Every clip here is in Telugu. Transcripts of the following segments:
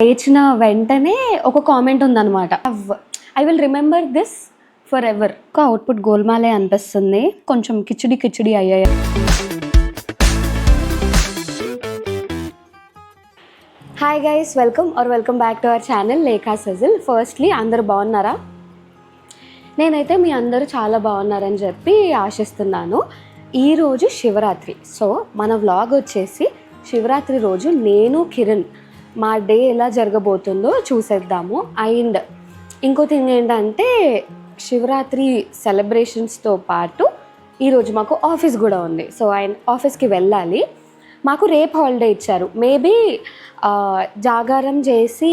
లేచిన వెంటనే ఒక కామెంట్ ఉందన్నమాట, I will remember this forever. ఒక అవుట్పుట్ గోల్మాలే అనిపిస్తుంది, కొంచెం కిచిడి అయ్యాయి. Hi guys, welcome back to our channel Lekha Sajil. Firstly అందరు బాగున్నారా? నేనైతే మీ అందరూ చాలా బాగున్నారని చెప్పి ఆశిస్తున్నాను. ఈరోజు శివరాత్రి, సో మన వ్లాగ్ వచ్చేసి శివరాత్రి రోజు నేను కిరణ్ మా డే ఎలా జరగబోతుందో చూసేద్దాము. అండ్ ఇంకో థింగ్ ఏంటంటే శివరాత్రి సెలబ్రేషన్స్తో పాటు ఈరోజు మాకు ఆఫీస్ కూడా ఉంది. సో ఆయన ఆఫీస్కి వెళ్ళాలి. మాకు రేపు హాలిడే ఇచ్చారు. మేబీ జాగారం చేసి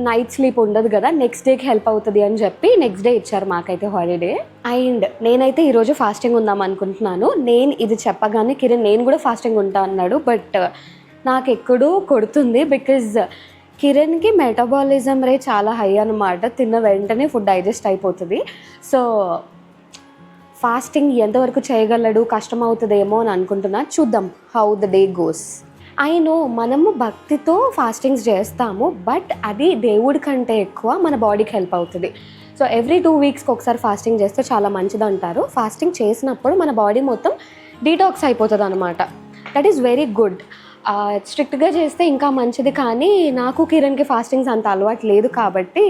నైట్ స్లీప్ ఉండదు కదా, నెక్స్ట్ డేకి హెల్ప్ అవుతుంది అని చెప్పి నెక్స్ట్ డే ఇచ్చారు మాకైతే హాలిడే. అండ్ నేనైతే ఈరోజు ఫాస్టింగ్ ఉందాం అనుకుంటున్నాను. నేను ఇది చెప్పగానే కిరణ్ నేను కూడా ఫాస్టింగ్ ఉంటా అన్నాడు. బట్ నాకు ఎక్కడో కొడుతుంది, బికాజ్ కిరణ్కి మెటబాలిజం రేట్ చాలా హై అన్నమాట. తిన్న వెంటనే ఫుడ్ డైజెస్ట్ అయిపోతుంది. సో ఫాస్టింగ్ ఎంతవరకు చేయగలడు, కష్టం అవుతుందేమో అని అనుకుంటున్నా. చూద్దాం how the day goes. I know మనము భక్తితో ఫాస్టింగ్స్ చేస్తాము, బట్ అది దేవుడి కంటే ఎక్కువ మన బాడీకి హెల్ప్ అవుతుంది. సో ఎవ్రీ 2 వీక్స్కి ఒకసారి ఫాస్టింగ్ చేస్తే చాలా మంచిది అంటారు. ఫాస్టింగ్ చేసినప్పుడు మన బాడీ మొత్తం డీటాక్స్ అయిపోతుంది అనమాట. That is very good. స్ట్రిక్ట్గా చేస్తే ఇంకా మంచిది, కానీ నాకు కిరణ్కి ఫాస్టింగ్స్ అంత అలవాటు లేదు కాబట్టి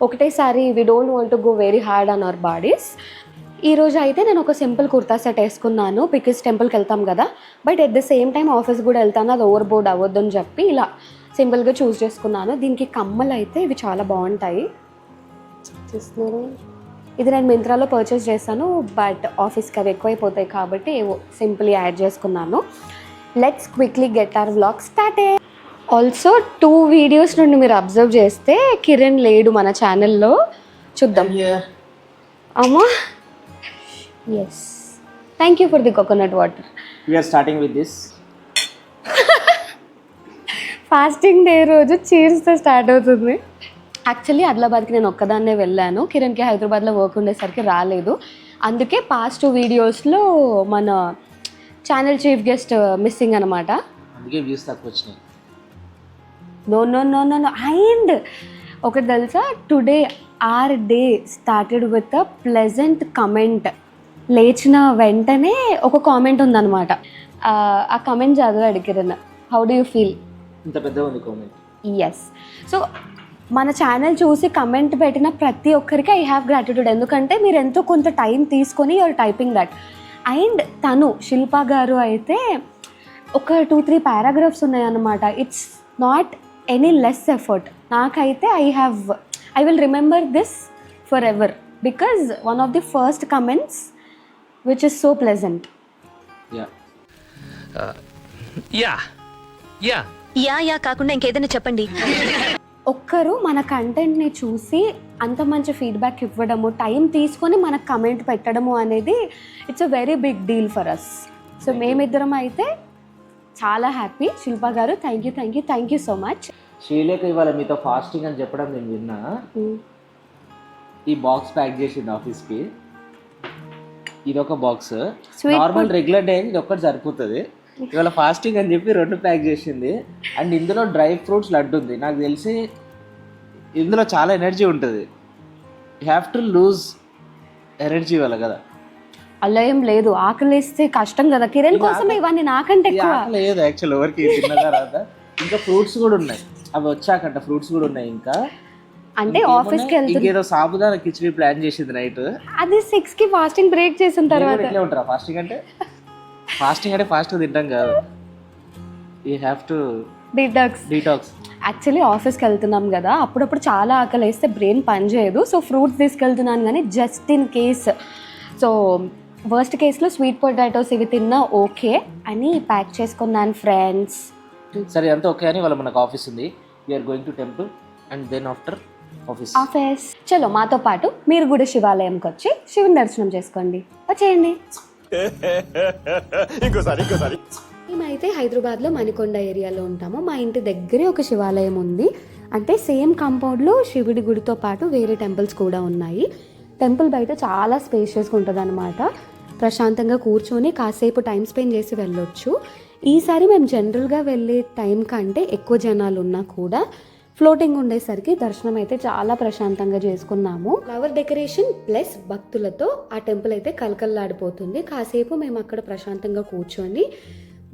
ఒకటేసారి we don't want to go very hard on our bodies. ఈరోజు అయితే నేను ఒక సింపుల్ కుర్తా సెట్ వేసుకున్నాను, బికాజ్ టెంపుల్కి వెళ్తాం కదా. But at the same time office కూడా వెళ్తాను, అది ఓవర్ బోర్డ్ అవ్వద్దు అని చెప్పి ఇలా సింపుల్గా చూస్ చేసుకున్నాను. దీనికి కమ్మలు అయితే ఇవి చాలా బాగుంటాయి. చూస్తున్నారు, ఇది నేను మింత్రాలో పర్చేస్ చేశాను, బట్ ఆఫీస్కి అవి ఎక్కువైపోతాయి కాబట్టి సింపుల్ యాడ్ చేసుకున్నాను. Let's quickly get our vlog started. Also 2 videos నుండి మీరు అబ్జర్వ్ చేస్తే కిరణ్ లేడు మన ఛానల్లో. చూద్దాం. అమ్మా, yes, thank you for the coconut water. We are starting with this. Fasting day రోజు చీర్స్తో స్టార్ట్ అవుతుంది. యాక్చువల్లీ ఆదిలాబాద్కి నేను ఒక్కదాన్నే వెళ్ళాను. కిరణ్కి హైదరాబాద్లో వర్క్ ఉండేసరికి రాలేదు. అందుకే పాస్ట్ 2 వీడియోస్లో మన ఛానల్ చీఫ్ గెస్ట్ మిస్సింగ్ అనమాట. అందుకే వ్యూస్ తక్కువ వచ్చినాయి. నో. అండ్ ఒకటి తెలుసా, today our day started with a pleasant comment. లేచిన వెంటనే ఒక కామెంట్ ఉందన్నమాట. ఆ కమెంట్ చదివాడు Kiran. How do you feel? ఇంత పెద్దగా ఉంది కామెంట్. ఎస్. సో మన ఛానల్ చూసి కమెంట్ పెట్టిన ప్రతి ఒక్కరికి ఐ హ్యావ్ గ్రాటిట్యూడ్. ఎందుకంటే మీరు ఎంతో కొంత టైం తీసుకొని యూఆర్ టైపింగ్ దట్. అండ్ తను శిల్ప గారు అయితే ఒక 2-3 పారాగ్రాఫ్స్ ఉన్నాయన్నమాట. It's not any less effort. నాకైతే I will remember this forever, because one of the first comments which is so pleasant. యా కాకుండా ఇంకేదైనా చెప్పండి. ఒక్కరు మన కంటెంట్ని చూసి అంత మంచి ఫీడ్బ్యాక్ ఇవ్వడము, టైం తీసుకొని మనకు కమెంట్ పెట్టడము అనేది it's a very big deal for us. So మేమిద్దరం అయితే చాలా హ్యాపీ. శిల్ప గారు, thank you so much. Srilekha ఇవాళ మీతో ఫాస్టింగ్ అని చెప్పడం నేను విన్నా. ఈ బాక్స్ ప్యాక్ చేసింది ఆఫీస్కి. ఇది ఒక బాక్స్. నార్మల్ రెగ్యులర్ డే ఇది ఒక్కటి సరిపోతుంది. ఇవాళ ఫాస్టింగ్ అని చెప్పి 2 ప్యాక్ చేసింది. అండ్ ఇందులో డ్రై ఫ్రూట్స్ లడ్డు ఉంది. నాకు తెలిసి ఇందులో చాలా ఎనర్జీ ఉంటుంది. You have to lose energy వల్ల కదా. అలా ఏం లేదు, ఆకలిస్తే కష్టం కదా. కిరణ్ కోసం ఇవన్నీ నాకంటే ఎక్కువ లేదు యాక్చువల్. ఎవరికి తిన్న తర్వాత ఇంకా ఫ్రూట్స్ కూడా ఉన్నాయి, అవి వచ్చాకంట ఫ్రూట్స్ కూడా ఉన్నాయి. ఇంకా అంటే ఆఫీస్కి వెళ్తే ఇంకేదో సాబుదానా కిచిడి ప్లాన్ చేసింది నైట్. అది 6కి ఫాస్టింగ్ బ్రేక్ చేసిన తర్వాత. ఎట్లా ఉంటారా ఫాస్టింగ్ అంటే? ఫాస్టింగ్ అంటే ఫాస్ట్ తింటాం కాదు, you have to detox. Actually ఆఫీస్కి వెళ్తున్నాం కదా, అప్పుడప్పుడు చాలా ఆకలి వేస్తే బ్రెయిన్ పనిచేయదు. సో ఫ్రూట్స్ తీసుకెళ్తున్నాను, కానీ just in case. So worst కేస్లో స్వీట్ పొటాటోస్ ఇవి తిన్నా ఓకే అని ప్యాక్ చేసుకున్నాను ఫ్రెండ్స్. సరే అంతా ఓకే అని వాళ్ళ మనకు ఆఫీస్ ఉంది. We are going to temple and then after office. చలో మాతో పాటు మీరు కూడా శివాలయంకి వచ్చి శివుని దర్శనం చేసుకోండి. వచ్చేయండి. మేమైతే హైదరాబాద్లో మణికొండ ఏరియాలో ఉంటాము. మా ఇంటి దగ్గరే ఒక శివాలయం ఉంది. అంటే సేమ్ కాంపౌండ్లో శివుడి గుడితో పాటు వేరే టెంపుల్స్ కూడా ఉన్నాయి. టెంపుల్ బయట చాలా స్పేషియస్గా ఉంటుంది అనమాట. ప్రశాంతంగా కూర్చొని కాసేపు టైం స్పెండ్ చేసి వెళ్ళొచ్చు. ఈసారి మేము జనరల్గా వెళ్ళే టైం కంటే ఎక్కువ జనాలు ఉన్నా కూడా ఫ్లోటింగ్ ఉండేసరికి దర్శనం అయితే చాలా ప్రశాంతంగా చేసుకున్నాము. ఫ్లవర్ డెకరేషన్ ప్లస్ భక్తులతో ఆ టెంపుల్ అయితే కలకల్లాడిపోతుంది. కాసేపు మేము అక్కడ ప్రశాంతంగా కూర్చొని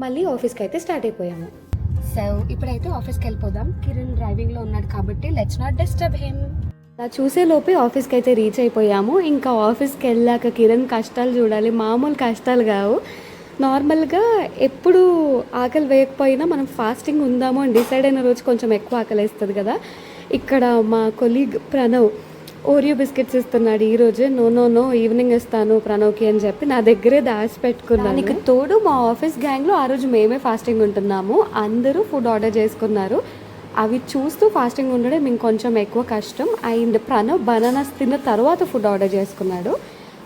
మళ్ళీ ఆఫీస్కి అయితే స్టార్ట్ అయిపోయాము. సో ఇప్పుడైతే ఆఫీస్కి వెళ్ళిపోదాం. కిరణ్ డ్రైవింగ్లో ఉన్నాడు కాబట్టి లెట్స్ నాట్ డిస్టర్బ్ హిమ్. అలా చూసే లోపే ఆఫీస్కి అయితే రీచ్ అయిపోయాము. ఇంకా ఆఫీస్కి వెళ్ళాక కిరణ్ కష్టాలు చూడాలి, మామూలు కష్టాలు కావు. నార్మల్గా ఎప్పుడు ఆకలి వేయకపోయినా మనం ఫాస్టింగ్ ఉందాము అని డిసైడ్ అయిన రోజు కొంచెం ఎక్కువ ఆకలి వేస్తుంది కదా. ఇక్కడ మా కొలీగ్ ప్రణవ్ ఓరియో బిస్కెట్స్ ఇస్తున్నాడు ఈరోజు. నో ఈవినింగ్ ఇస్తాను ప్రణవ్కి అని చెప్పి నా దగ్గరే దాచి పెట్టుకున్నాను. దానికి తోడు మా ఆఫీస్ గ్యాంగ్లో ఆ రోజు మేమే ఫాస్టింగ్ ఉంటున్నాము. అందరూ ఫుడ్ ఆర్డర్ చేసుకున్నారు. అవి చూస్తూ ఫాస్టింగ్ ఉండడం ఇంకొంచెం ఎక్కువ కష్టం. అండ్ ప్రణవ్ బనానాస్ తిన్న తర్వాత ఫుడ్ ఆర్డర్ చేసుకున్నాడు.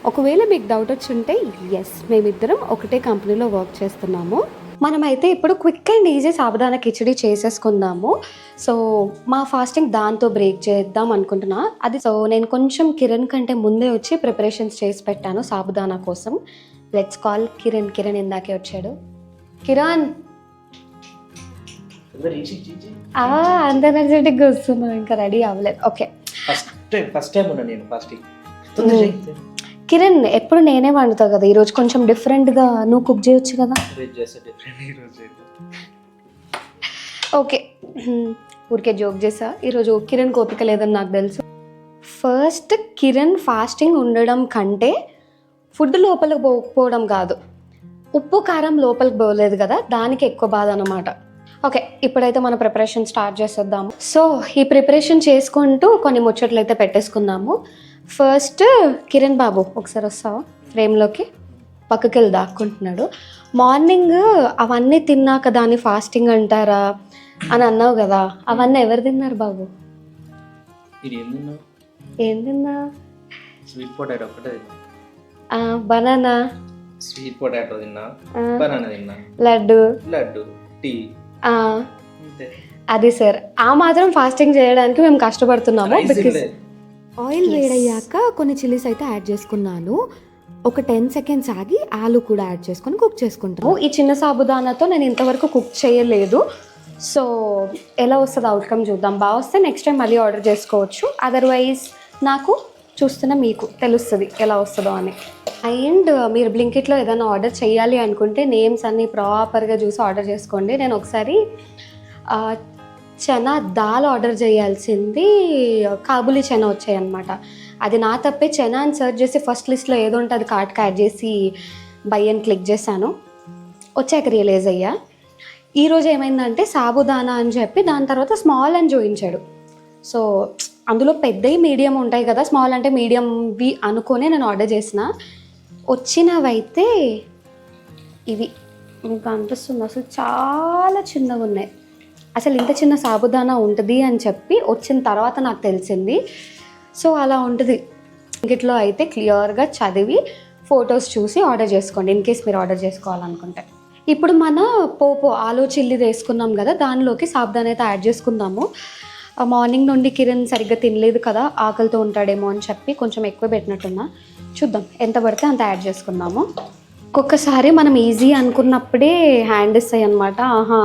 ఒకవేళ మీకు డౌట్ వచ్చి ఉంటే ఎస్, మేమిద్దరం ఒకటే కంపెనీలో వర్క్ చేస్తున్నాము. మనమైతే ఇప్పుడు quick and easy sabudana khichdi చేసేసుకుందాము. సో మా ఫాస్టింగ్ దాంతో బ్రేక్ చేద్దాం అనుకుంటున్నా. సో నేను కొంచెం కిరణ్ కంటే ముందే వచ్చి ప్రిపరేషన్స్ చేసి పెట్టాను సాబుదానా కోసం. Let's call Kiran. కిరణ్ ఇందాకే వచ్చాడు. కిరణ్ అంత ఎనర్జెటిక్గా వస్తున్నావు, ఇంకా రెడీ అవ్వలేదు. ఓకే, ఫస్ట్ టైం ఉన్నా నేను ఫాస్టింగ్. కిరణ్ ఎప్పుడు నేనే వండుతావు కదా, ఈరోజు కొంచెం డిఫరెంట్గా నువ్వు కుక్ చేయొచ్చు కదా. ఓకే, ఊరికే జోక్ చేసా. ఈరోజు కిరణ్ ఓపిక లేదని నాకు తెలుసు. ఫస్ట్ కిరణ్ ఫాస్టింగ్ ఉండడం కంటే ఫుడ్ లోపలికి పోకపోవడం కాదు, ఉప్పు కారం లోపలికి పోలేదు కదా, దానికి ఎక్కువ బాధ అన్నమాట. ఓకే, ఇప్పుడైతే మన ప్రిపరేషన్ స్టార్ట్ చేసేద్దాము. సో ఈ ప్రిపరేషన్ చేసుకుంటూ కొన్ని ముచ్చట్లు అయితే పెట్టేసుకుందాము. ఫస్ట్ కిరణ్ బాబు ఒకసారి వస్తావా ఫ్రేమ్లోకి? పక్కకి వెళ్ళి దాక్కుంటున్నాడు. మార్నింగ్ అవన్నీ తిన్నాక దాన్ని ఫాస్టింగ్ అంటారా అని అన్నావు కదా, అవన్నీ ఎవరు తిన్నారు బాబు? ఏం తిన్నా? స్వీట్ పొటాటో ఒకటే తిన్నా. బనానా, స్వీట్ పొటాటో తిన్నా, బనానా తిన్నా, లడ్డు, టీ. అది సార్, ఆ మాత్రం ఫాస్టింగ్ చేయడానికి మేము కష్టపడుతున్నాము. బికాస్ ఆయిల్ వేడయ్యాక కొన్ని చిల్లీస్ అయితే యాడ్ చేసుకున్నాను. ఒక 10 సెకండ్స్ ఆగి ఆలు కూడా యాడ్ చేసుకొని కుక్ చేసుకుంటాము. ఈ చిన్న సాబుదానాతో నేను ఇంతవరకు కుక్ చేయలేదు. సో ఎలా వస్తుంది అవుట్కమ్ చూద్దాం. బాగా వస్తే నెక్స్ట్ టైం మళ్ళీ ఆర్డర్ చేసుకోవచ్చు. అదర్వైజ్ నాకు చూస్తున్న మీకు తెలుస్తుంది ఎలా వస్తుందో అని. అండ్ మీరు బ్లింకిట్లో ఏదైనా ఆర్డర్ చేయాలి అనుకుంటే నేమ్స్ అన్నీ ప్రాపర్గా చూసి ఆర్డర్ చేసుకోండి. నేను ఒకసారి చనా దాల్ ఆర్డర్ చేయాల్సింది, కాబూలీ చనా వచ్చాయన్నమాట. అది నా తప్పే. చనా అని సర్చ్ చేసి ఫస్ట్ లిస్ట్లో ఏదో ఉంటే అది కార్ట్కి యాడ్ చేసి బై అని క్లిక్ చేశాను. వచ్చాక రియలైజ్ అయ్యా. ఈరోజు ఏమైందంటే సాబుదానా అని చెప్పి దాని తర్వాత స్మాల్ అని చూపించాడు. సో అందులో పెద్దవి మీడియం ఉంటాయి కదా, స్మాల్ అంటే మీడియంవి అనుకొని నేను ఆర్డర్ చేసిన. వచ్చినవైతే ఇవి మీకు అనిపిస్తుంది, అసలు చాలా చిన్నగా ఉన్నాయి. అసలు ఇంత చిన్న సాబుదానా ఉంటుంది అని చెప్పి వచ్చిన తర్వాత నాకు తెలిసింది. సో అలా ఉంటుంది. ఇంకిట్లో అయితే క్లియర్గా చదివి ఫొటోస్ చూసి ఆర్డర్ చేసుకోండి ఇన్ కేస్ మీరు ఆర్డర్ చేసుకోవాలనుకుంటే. ఇప్పుడు మన పోపు ఆలు చిల్లీ వేసుకున్నాం కదా, దానిలోకి సాబుదానా అయితే యాడ్ చేసుకుందాము. మార్నింగ్ నుండి కిరణ్ సరిగ్గా తినలేదు కదా, ఆకలితో ఉంటాడేమో అని చెప్పి కొంచెం ఎక్కువ పెట్టినట్టున్నా. చూద్దాం, ఎంత పడితే అంత యాడ్ చేసుకుందాము. ఒక్కొక్కసారి మనం ఈజీ అనుకున్నప్పుడే హ్యాండ్ ఇస్తాయి అనమాట.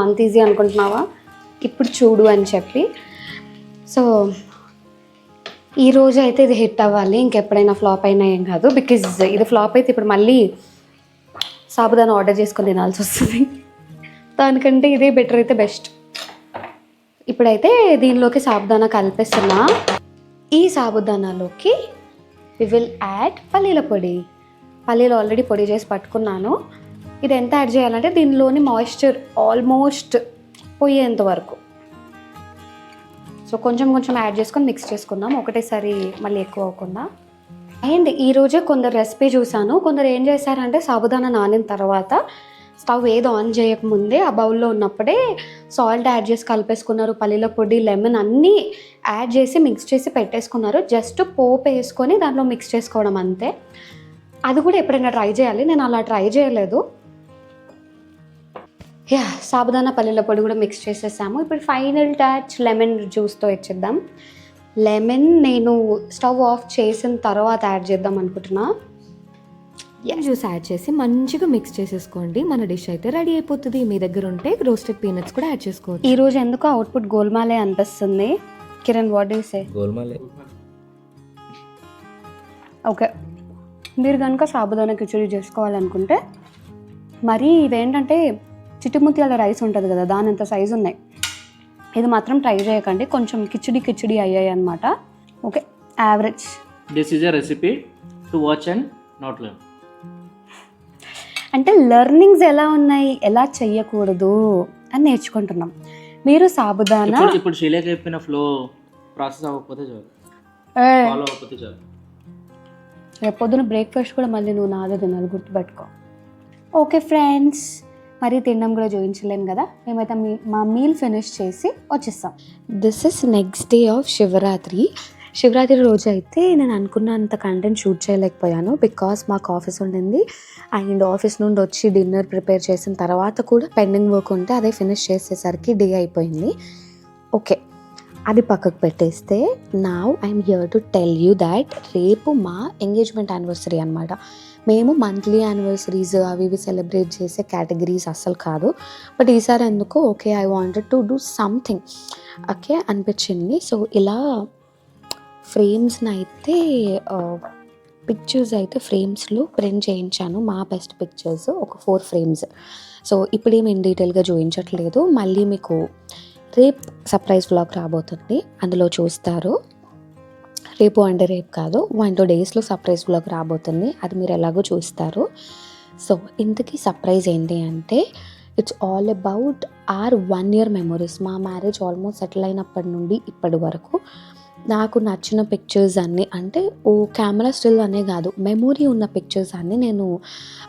అంత ఈజీ అనుకుంటున్నావా, ఇప్పుడు చూడు అని చెప్పి. సో ఈరోజు అయితే ఇది హిట్ అవ్వాలి, ఇంకెప్పుడైనా ఫ్లాప్ అయినా ఏం కాదు. బికాజ్ ఇది ఫ్లాప్ అయితే ఇప్పుడు మళ్ళీ సాబుదానా ఆర్డర్ చేసుకొని తినాల్సి వస్తుంది. దానికంటే ఇదే బెటర్ అయితే బెస్ట్. ఇప్పుడైతే దీనిలోకి సాబుదానా కలిపేస్తున్నా. ఈ సాబుదానాలోకి వి విల్ యాడ్ పల్లీల పొడి. పల్లీలు ఆల్రెడీ పొడి చేసి పట్టుకున్నాను. ఇది ఎంత యాడ్ చేయాలంటే దీనిలోని మాయిశ్చర్ ఆల్మోస్ట్ పోయేంత వరకు. సో కొంచెం కొంచెం యాడ్ చేసుకొని మిక్స్ చేసుకుందాం, ఒకటేసారి మళ్ళీ ఎక్కువ అవ్వకుండా. అండ్ ఈరోజే కొందరు రెసిపీ చూసాను. కొందరు ఏం చేశారంటే సాబుదానా నానిన తర్వాత స్టవ్ ఏదో ఆన్ చేయకముందే ఆ బౌల్లో ఉన్నప్పుడే సాల్ట్ యాడ్ చేసి కలిపేసుకున్నారు. పల్లీల పొడి, లెమన్ అన్నీ యాడ్ చేసి మిక్స్ చేసి పెట్టేసుకున్నారు. జస్ట్ పోపు వేసుకొని దాంట్లో మిక్స్ చేసుకోవడం అంతే. అది కూడా ఎప్పుడైనా ట్రై చేయాలి, నేను అలా ట్రై చేయలేదు. సాబుదానా పల్లీల పొడి కూడా మిక్స్ చేసేసాము. ఇప్పుడు ఫైనల్ టచ్ లెమన్ జ్యూస్తో ఇచ్చేద్దాం. లెమన్ నేను స్టవ్ ఆఫ్ చేసిన తర్వాత యాడ్ చేద్దాం అనుకుంటున్నా. జ్యూస్ యాడ్ చేసి మంచిగా మిక్స్ చేసేసుకోండి. మన డిష్ అయితే రెడీ అయిపోతుంది. మీ దగ్గర ఉంటే రోస్టెడ్ పీనట్స్ కూడా యాడ్ చేసుకోవచ్చు. ఈ రోజు ఎందుకో అవుట్పుట్ గోల్మాలే అనిపిస్తుంది. Kiran, what do you say? గోల్మాలే. ఓకే, మీరు కనుక సాబుదానా కిచడీ చేసుకోవాలనుకుంటే మరి ఇవేంటంటే చిట్టుముత్యాల రైస్ ఉంటుంది కదా, దాని అంత సైజు ఉన్నాయి. ఇది మాత్రం ట్రై చేయకండి, కొంచెం కిచడీ అయ్యాయి అనమాట. Okay, average. This is a recipe to watch and not learn. అంటే లెర్నింగ్స్ ఎలా ఉన్నాయి, ఎలా చెయ్యకూడదు అని నేర్చుకుంటున్నాం. మీరు సాబుదానా ఇప్పుడు షీలేకి చెప్పిన ఫ్లో ప్రాసెస్ అవ్వకపోతే చాలు, ఫాలో అవ్వకపోతే చాలు. రేపు పొద్దున బ్రేక్ఫాస్ట్ కూడా మళ్ళీ నువ్వు నాదే తినాలి, గుర్తుపెట్టుకో. ఓకే ఫ్రెండ్స్, మరీ తినడం కూడా చూపించలేను కదా, మేమైతే మా మీల్ ఫినిష్ చేసి వచ్చేస్తాం. This is next day of Shivaratri. Shivaratri రోజు అయితే నేను అనుకున్నంత కంటెంట్ షూట్ చేయలేకపోయాను బికాస్ మాకు ఆఫీస్ ఉండింది. అండ్ ఆఫీస్ నుండి వచ్చి డిన్నర్ ప్రిపేర్ చేసిన తర్వాత కూడా పెండింగ్ వర్క్ ఉంటే అదే ఫినిష్ చేసేసరికి డే అయిపోయింది. ఓకే, అది పక్కకు పెట్టేస్తే now I'm here to tell you that రేపు మా ఎంగేజ్మెంట్ యానివర్సరీ అనమాట. మేము మంత్లీ యానివర్సరీస్ అవి ఇవి సెలబ్రేట్ చేసే కేటగిరీస్ అస్సలు కాదు. బట్ ఈసారి ఎందుకు okay I wanted to do something okay అనిపించింది. సో ఇలా ఫ్రేమ్స్ని అయితే పిక్చర్స్ అయితే ఫ్రేమ్స్లో ప్రింట్ చేయించాను, మా బెస్ట్ పిక్చర్స్ ఒక 4 ఫ్రేమ్స్. సో ఇప్పుడేమి ఇన్ డీటెయిల్గా చూపించట్లేదు, మళ్ళీ మీకు రేపు సర్ప్రైజ్ వ్లాగ్ రాబోతుంది, అందులో చూస్తారు. రేపు అంటే రేపు కాదు, 1-2 డేస్లో సర్ప్రైజ్ వ్లాగ్ రాబోతుంది, అది మీరు ఎలాగో చూస్తారు. సో ఇంతకీ సర్ప్రైజ్ ఏంటి అంటే it's all about our 1 year memories. మా మ్యారేజ్ ఆల్మోస్ట్ సెటిల్ అయినప్పటి నుండి ఇప్పటి వరకు నాకు నచ్చిన పిక్చర్స్ అన్నీ, అంటే ఓ కెమెరా స్టిల్ అనే కాదు, మెమొరీ ఉన్న పిక్చర్స్ అన్నీ నేను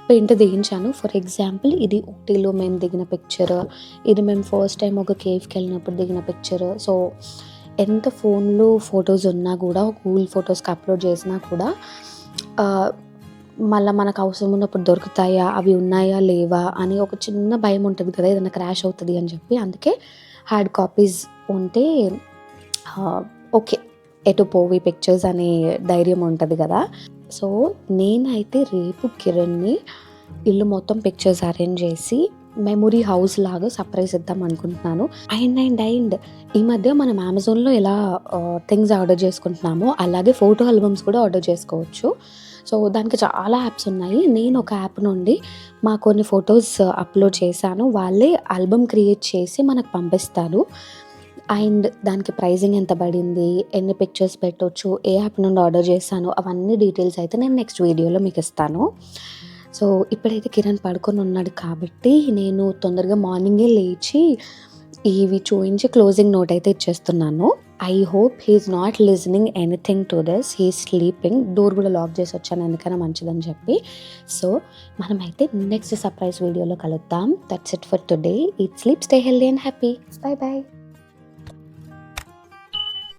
పెయింట్ దిగించాను. ఫర్ ఎగ్జాంపుల్ ఇది ఊటీలో మేము దిగిన పిక్చర్, ఇది మేము ఫస్ట్ టైం ఒక కేవ్కి వెళ్ళినప్పుడు దిగిన పిక్చర్. సో ఎంత ఫోన్లో ఫొటోస్ ఉన్నా కూడా, గూగుల్ ఫొటోస్కి అప్లోడ్ చేసినా కూడా మళ్ళీ మనకు అవసరం ఉన్నప్పుడు దొరుకుతాయా, అవి ఉన్నాయా లేవా అని ఒక చిన్న భయం ఉంటుంది కదా, ఏదైనా క్రాష్ అవుతుంది అని చెప్పి. అందుకే హార్డ్ కాపీస్ ఉంటే ఓకే ఎటు పోవి పిక్చర్స్ అనే ధైర్యం ఉంటుంది కదా. సో నేనైతే రేపు కిరణ్ని ఇల్లు మొత్తం పిక్చర్స్ అరేంజ్ చేసి మెమొరీ హౌస్ లాగా సర్ప్రైజ్ ఇద్దాం అనుకుంటున్నాను. అండ్ ఈ మధ్య మనం అమెజాన్లో ఎలా థింగ్స్ ఆర్డర్ చేసుకుంటున్నామో అలాగే ఫోటో ఆల్బమ్స్ కూడా ఆర్డర్ చేసుకోవచ్చు. సో దానికి చాలా యాప్స్ ఉన్నాయి. నేను ఒక యాప్ నుండి మా కొన్ని ఫొటోస్ అప్లోడ్ చేశాను, వాళ్ళే ఆల్బమ్ క్రియేట్ చేసి మనకు పంపిస్తారు. అండ్ దానికి ప్రైజింగ్ ఎంత పడింది, ఎన్ని పిక్చర్స్ పెట్టవచ్చు, ఏ యాప్ నుండి ఆర్డర్ చేశాను, అవన్నీ డీటెయిల్స్ అయితే నేను నెక్స్ట్ వీడియోలో మీకు ఇస్తాను. సో ఇప్పుడైతే కిరణ్ పడుకొని ఉన్నాడు కాబట్టి నేను తొందరగా మార్నింగే లేచి ఇవి చూపించి క్లోజింగ్ నోట్ అయితే ఇచ్చేస్తున్నాను. I hope he's not listening anything to this, he's sleeping. Door కూడా లాక్ చేసి వచ్చాను ఎందుకైనా మంచిదని చెప్పి. సో మనమైతే నెక్స్ట్ సర్ప్రైజ్ వీడియోలో కలుద్దాం. That's it for today. Eat sleep, stay healthy and happy. Bye bye.